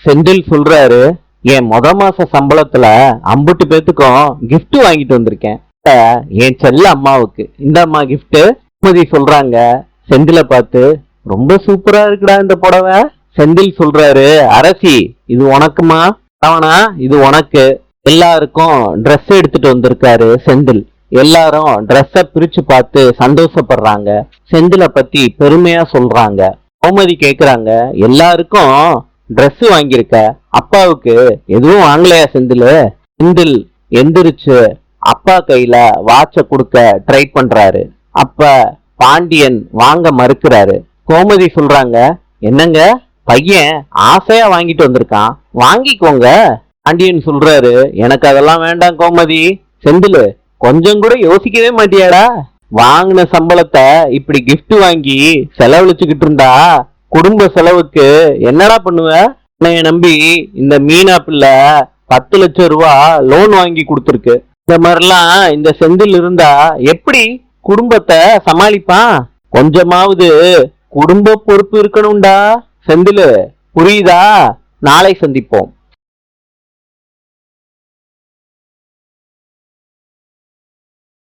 செந்தில் சொல்றாரு, என் மாச சம்பளத்துல அம்புட்டு பேத்துக்கும் gift வாங்கிட்டு வந்திருக்கேன். என் செல்ல அம்மாவுக்கு இந்த அம்மா gift. கோமதி சொல்றாங்க செந்தில பார்த்து, ரொம்ப சூப்பரா இருக்குடா இந்த புடவை. செந்தில் சொல்றாரு, அரசி இது உனக்குமா? அவனா இது உனக்கு. எல்லாருக்கும் ட்ரெஸ் எடுத்துட்டு வந்திருக்காரு செந்தில். எல்லாரும் ட்ரெஸ்ஸ பிரிச்சு பார்த்து சந்தோஷப்படுறாங்க. செந்தில பத்தி பெருமையா சொல்றாங்க. கோமதி கேக்குறாங்க, எல்லாருக்கும் ட்ரெஸ் வாங்கியிருக்க, அப்பாவுக்கு எதுவும் வாங்கலையா செந்தில்? செந்தில் எந்திரிச்சு அப்பா கையில வாட்ச கொடுக்க ட்ரை பண்றாரு. அப்ப பாண்டியன் வாங்க மறுக்கிறாரு. கோமதி சொல்றாங்க, என்னங்க பையன் ஆசையா வாங்கிட்டு வந்திருக்கான், வாங்கிக்கோங்க. பாண்டியன் சொல்றாரு, எனக்கு அதெல்லாம் வேண்டாம் கோமதி. செந்தில் கொஞ்சம் கூட யோசிக்கவே மாட்டியாடா? வாங்கின சம்பளத்தை இப்படி gift வாங்கி செலவழிச்சுக்கிட்டு இருந்தா குடும்ப செலவுக்கு என்னடா பண்ணுவ? என்னைய நம்பி இந்த மீனா பிள்ளை 10 லட்சம் ரூபாய் லோன் வாங்கி கொடுத்துருக்கு. இந்த மாதிரிலாம் இந்த செந்தில் இருந்தா எப்படி குடும்பத்தை சமாளிப்பான்? கொஞ்சமாவது குடும்ப பொறுப்பு இருக்கணும்டா செந்தில், புரியுதா? நாளை சந்திப்போம்.